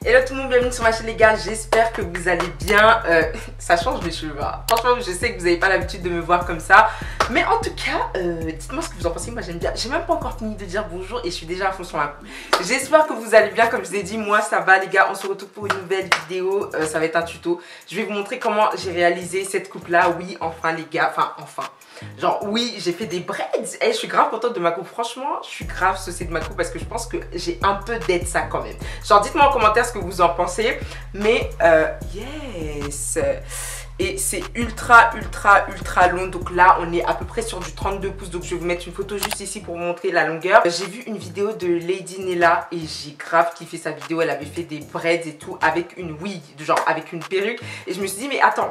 Hello tout le monde, bienvenue sur ma chaîne les gars, j'espère que vous allez bien. Ça change mes cheveux, hein. Franchement je sais que vous n'avez pas l'habitude de me voir comme ça. Mais en tout cas, dites-moi ce que vous en pensez, moi j'aime bien. J'ai même pas encore fini de dire bonjour et je suis déjà à fond sur la coupe. J'espère que vous allez bien, comme je vous ai dit, moi ça va les gars. On se retrouve pour une nouvelle vidéo, ça va être un tuto. Je vais vous montrer comment j'ai réalisé cette coupe là, oui enfin les gars, enfin. Genre oui, j'ai fait des braids et je suis grave contente de ma coupe. Franchement, je suis grave saucée de ma coupe parce que je pense que j'ai un peu d'aide ça quand même. Genre dites-moi en commentaire ce que vous en pensez. Mais yes. Et c'est ultra long. Donc là on est à peu près sur du 32 pouces. Donc je vais vous mettre une photo juste ici pour vous montrer la longueur. J'ai vu une vidéo de Lady Nella et j'ai grave kiffé sa vidéo. Elle avait fait des braids et tout avec une wig, genre avec une perruque. Et je me suis dit mais attends.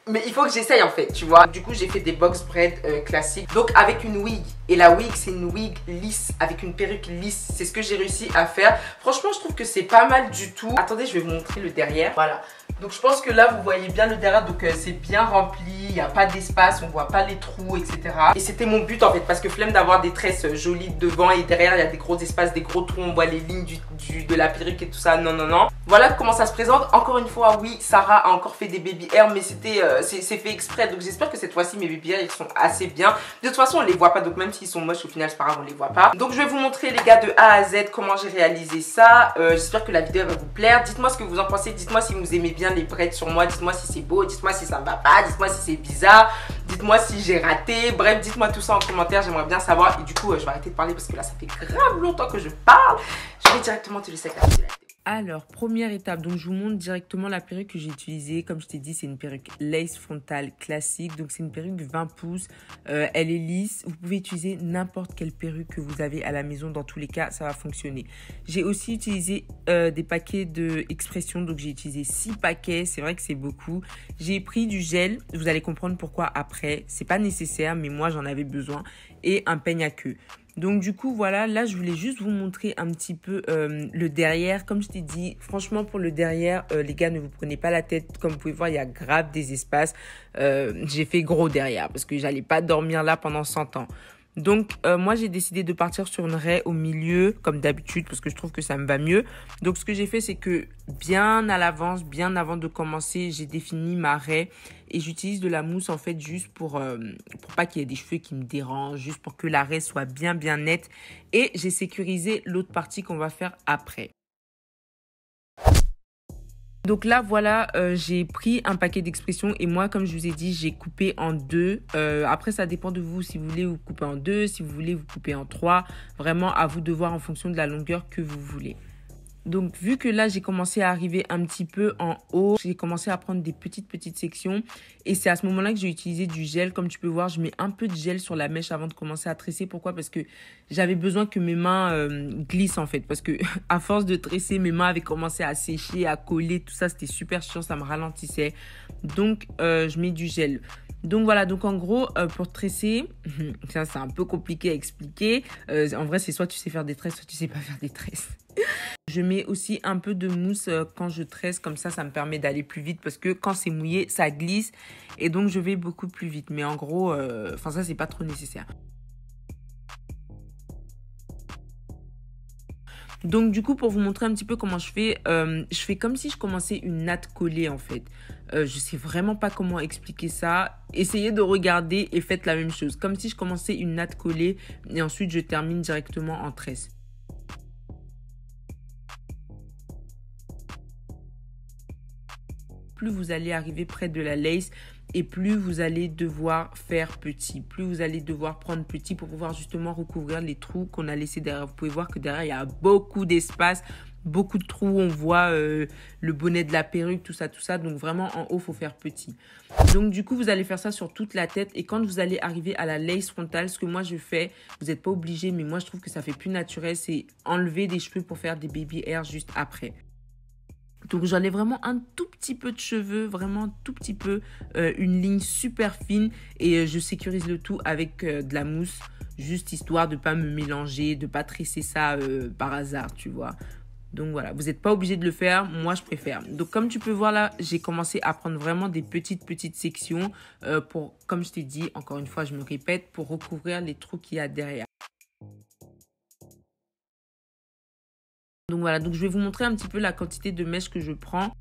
Mais il faut que j'essaye en fait, tu vois. Du coup, j'ai fait des box braids classiques. Donc avec une wig. Et la wig, c'est une wig lisse, avec une perruque lisse. C'est ce que j'ai réussi à faire. Franchement, je trouve que c'est pas mal du tout. Attendez, je vais vous montrer le derrière. Voilà. Donc je pense que là, vous voyez bien le derrière. Donc c'est bien rempli. Il n'y a pas d'espace. On voit pas les trous, etc. Et c'était mon but en fait. Parce que flemme d'avoir des tresses jolies devant. Et derrière, il y a des gros espaces, des gros trous. On voit les lignes de la perruque et tout ça. Non. Voilà comment ça se présente. Encore une fois, oui, Sarah a encore fait des baby hairs. Mais c'est fait exprès. Donc j'espère que cette fois-ci, mes baby hairs, ils sont assez bien. De toute façon, on les voit pas. Donc même s'ils sont moches, au final, c'est pas grave, on les voit pas. Donc je vais vous montrer les gars de A à Z comment j'ai réalisé ça. J'espère que la vidéo va vous plaire. Dites-moi ce que vous en pensez. Dites-moi si vous aimez bien les braids sur moi. Dites-moi si c'est beau. Dites-moi si ça me va pas. Dites-moi si c'est bizarre. Dites-moi si j'ai raté. Bref, dites-moi tout ça en commentaire. J'aimerais bien savoir. Et du coup, je vais arrêter de parler parce que là, ça fait grave longtemps que je parle. Je vais directement te laisser avec la vidéo. Alors, première étape, donc je vous montre directement la perruque que j'ai utilisée. Comme je t'ai dit, c'est une perruque lace frontale classique. Donc, c'est une perruque 20 pouces. Elle est lisse. Vous pouvez utiliser n'importe quelle perruque que vous avez à la maison. Dans tous les cas, ça va fonctionner. J'ai aussi utilisé des paquets d'expression. Donc, j'ai utilisé 6 paquets. C'est vrai que c'est beaucoup. J'ai pris du gel. Vous allez comprendre pourquoi après. C'est pas nécessaire, mais moi, j'en avais besoin. Et un peigne à queue. Donc du coup voilà, là je voulais juste vous montrer un petit peu le derrière. Comme je t'ai dit, franchement pour le derrière, les gars ne vous prenez pas la tête. Comme vous pouvez voir, il y a grave des espaces. J'ai fait gros derrière parce que j'allais pas dormir là pendant 100 ans. Donc moi j'ai décidé de partir sur une raie au milieu comme d'habitude parce que je trouve que ça me va mieux. Donc ce que j'ai fait c'est que bien à l'avance, bien avant de commencer, j'ai défini ma raie et j'utilise de la mousse en fait juste pour pas qu'il y ait des cheveux qui me dérangent, juste pour que la raie soit bien nette et j'ai sécurisé l'autre partie qu'on va faire après. Donc là, voilà, j'ai pris un paquet d'expressions et moi, comme je vous ai dit, j'ai coupé en 2. Après, ça dépend de vous. Si vous voulez vous couper en 2, si vous voulez vous couper en 3. Vraiment, à vous de voir en fonction de la longueur que vous voulez. Donc, vu que là, j'ai commencé à arriver un petit peu en haut, j'ai commencé à prendre des petites sections. Et c'est à ce moment-là que j'ai utilisé du gel. Comme tu peux voir, je mets un peu de gel sur la mèche avant de commencer à tresser. Pourquoi? Parce que j'avais besoin que mes mains glissent en fait. Parce que à force de tresser, mes mains avaient commencé à sécher, à coller. Tout ça, c'était super chiant, ça me ralentissait. Donc, je mets du gel. Donc voilà, donc en gros, pour tresser, ça c'est un peu compliqué à expliquer. En vrai, c'est soit tu sais faire des tresses, soit tu sais pas faire des tresses. Je mets aussi un peu de mousse quand je tresse, comme ça me permet d'aller plus vite parce que quand c'est mouillé, ça glisse et donc je vais beaucoup plus vite. Mais en gros, ça c'est pas trop nécessaire. Donc du coup, pour vous montrer un petit peu comment je fais comme si je commençais une natte collée en fait. Je sais vraiment pas comment expliquer ça. Essayez de regarder et faites la même chose. Comme si je commençais une natte collée et ensuite je termine directement en tresse. Plus vous allez arriver près de la lace et plus vous allez devoir faire petit. Plus vous allez devoir prendre petit pour pouvoir justement recouvrir les trous qu'on a laissés derrière. Vous pouvez voir que derrière, il y a beaucoup d'espace, beaucoup de trous. On voit le bonnet de la perruque, tout ça. Donc vraiment, en haut, il faut faire petit. Donc du coup, vous allez faire ça sur toute la tête. Et quand vous allez arriver à la lace frontale, ce que moi je fais, vous n'êtes pas obligé, mais moi je trouve que ça fait plus naturel, c'est enlever des cheveux pour faire des baby hairs juste après. Donc j'enlève vraiment un tout petit peu de cheveux, vraiment un tout petit peu, une ligne super fine et je sécurise le tout avec de la mousse, juste histoire de pas me mélanger, de pas tresser ça par hasard, tu vois. Donc voilà, vous n'êtes pas obligé de le faire, moi je préfère. Donc comme tu peux voir là, j'ai commencé à prendre vraiment des petites sections pour, comme je t'ai dit, encore une fois je me répète, pour recouvrir les trous qu'il y a derrière. Donc voilà, donc je vais vous montrer un petit peu la quantité de mèches que je prends.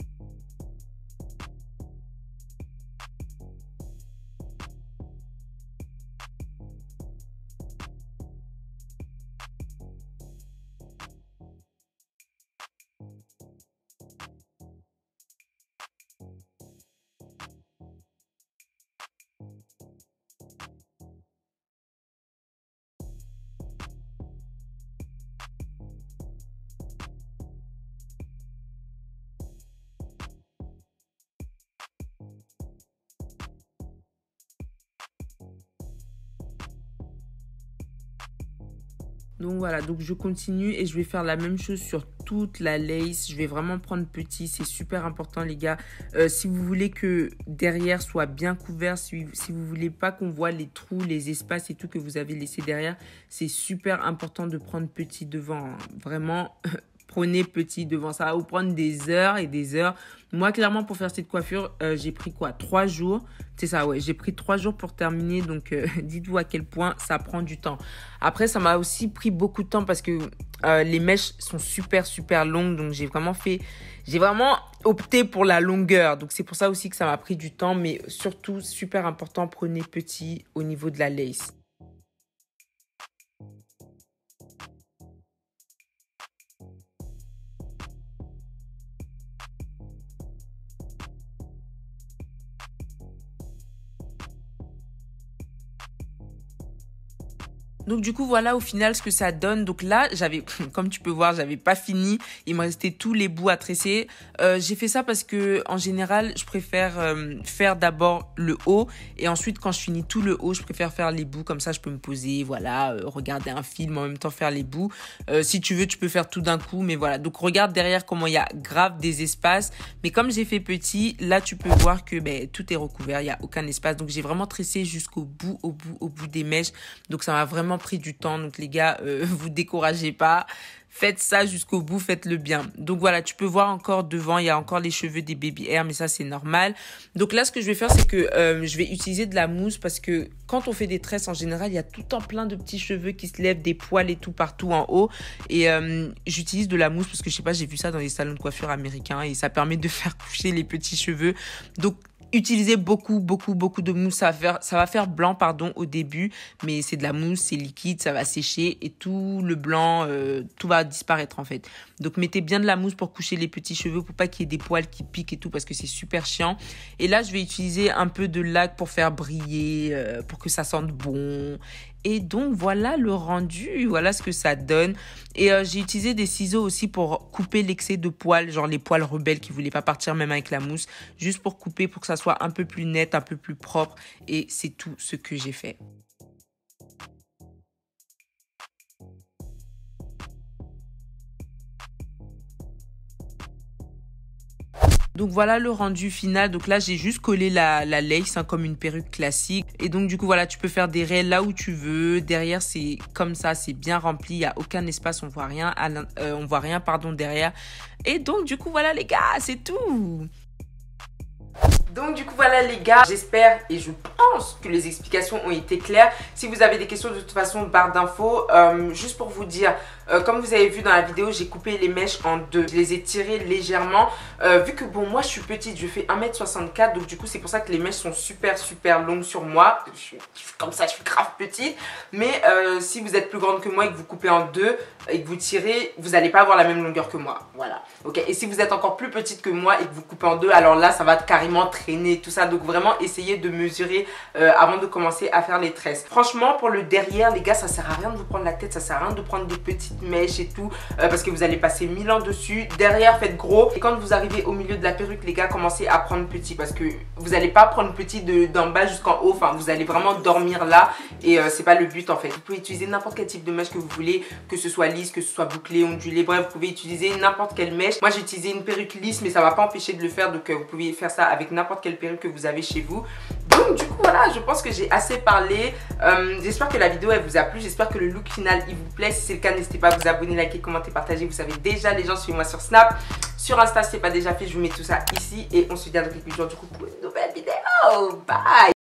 Donc voilà, donc je continue et je vais faire la même chose sur toute la lace. Je vais vraiment prendre petit, c'est super important les gars. Si vous voulez que derrière soit bien couvert, si vous voulez pas qu'on voit les trous, les espaces et tout que vous avez laissé derrière, c'est super important de prendre petit devant, hein. Vraiment, prenez petit devant, ça va vous prendre des heures et des heures. Moi, clairement, pour faire cette coiffure, j'ai pris quoi? 3 jours. C'est ça, ouais. J'ai pris 3 jours pour terminer. Donc, dites-vous à quel point ça prend du temps. Après, ça m'a aussi pris beaucoup de temps parce que les mèches sont super, super longues. Donc, j'ai vraiment opté pour la longueur. Donc, c'est pour ça aussi que ça m'a pris du temps. Mais surtout, super important, prenez petit au niveau de la lace. Donc du coup voilà au final ce que ça donne. Donc là comme tu peux voir, j'avais pas fini. Il me restait tous les bouts à tresser. J'ai fait ça parce que en général je préfère faire d'abord le haut et ensuite quand je finis tout le haut je préfère faire les bouts, comme ça je peux me poser, voilà, regarder un film en même temps faire les bouts. Si tu veux tu peux faire tout d'un coup, mais voilà. Donc regarde derrière comment il y a grave des espaces. Mais comme j'ai fait petit, là tu peux voir que tout est recouvert, il y a aucun espace. Donc j'ai vraiment tressé jusqu'au bout, au bout des mèches. Donc ça m'a vraiment pris du temps. Donc les gars, vous découragez pas. Faites ça jusqu'au bout, faites-le bien. Donc voilà, tu peux voir encore devant, il y a encore les cheveux des baby hair, mais ça c'est normal. Donc là, ce que je vais faire, c'est que je vais utiliser de la mousse parce que quand on fait des tresses, en général, il y a tout le temps plein de petits cheveux qui se lèvent, des poils et tout partout en haut. Et j'utilise de la mousse parce que je sais pas, j'ai vu ça dans les salons de coiffure américains et ça permet de faire coucher les petits cheveux. Donc utilisez beaucoup de mousse. Ça va faire blanc, au début, mais c'est de la mousse, c'est liquide, ça va sécher et tout le blanc, tout va disparaître en fait. Donc mettez bien de la mousse pour coucher les petits cheveux, pour pas qu'il y ait des poils qui piquent et tout, parce que c'est super chiant. Et là, je vais utiliser un peu de lac pour faire briller, pour que ça sente bon. Et donc, voilà le rendu. Voilà ce que ça donne. Et j'ai utilisé des ciseaux aussi pour couper l'excès de poils, genre les poils rebelles qui voulaient pas partir même avec la mousse. Juste pour couper, pour que ça soit un peu plus net, un peu plus propre. Et c'est tout ce que j'ai fait. Donc voilà le rendu final. Donc là j'ai juste collé la lace comme une perruque classique. Et donc du coup voilà, tu peux faire des raies là où tu veux. Derrière c'est comme ça, c'est bien rempli. Il n'y a aucun espace, on voit rien, derrière. Et donc du coup voilà les gars, c'est tout. Donc du coup voilà les gars, j'espère et je pense que les explications ont été claires. Si vous avez des questions, de toute façon, barre d'infos. Juste pour vous dire, comme vous avez vu dans la vidéo, j'ai coupé les mèches en deux. Je les ai tirées légèrement. Vu que bon, moi je suis petite, je fais 1m64. Donc du coup c'est pour ça que les mèches sont super longues sur moi. Je suis comme ça, je suis grave petite. Mais si vous êtes plus grande que moi et que vous coupez en deux et que vous tirez, vous n'allez pas avoir la même longueur que moi. Voilà. Ok. Et si vous êtes encore plus petite que moi et que vous coupez en deux, alors là ça va carrément traîner tout ça. Donc vraiment essayez de mesurer avant de commencer à faire les tresses. Franchement pour le derrière les gars, ça sert à rien de vous prendre la tête, ça sert à rien de prendre des petites mèches et tout parce que vous allez passer 1000 ans dessus. Derrière faites gros et quand vous arrivez au milieu de la perruque les gars, commencez à prendre petit parce que vous n'allez pas prendre petit d'en bas jusqu'en haut. Enfin vous allez vraiment dormir là et c'est pas le but en fait. Vous pouvez utiliser n'importe quel type de mèche que vous voulez, que ce soit lisse, que ce soit bouclé, ondulé, bref vous pouvez utiliser n'importe quelle mèche. Moi j'ai utilisé une perruque lisse mais ça va pas empêcher de le faire, donc vous pouvez faire ça avec n'importe quelle perruque que vous avez chez vous. Donc du coup voilà, je pense que j'ai assez parlé. J'espère que la vidéo elle vous a plu, j'espère que le look final il vous plaît. Si c'est le cas, n'hésitez pas à vous abonner, liker, commenter, partager. Vous savez déjà les gens, suivez-moi sur Snap, sur Insta si c'est pas déjà fait, je vous mets tout ça ici et on se dit à dans quelques jours du coup pour une nouvelle vidéo. Bye.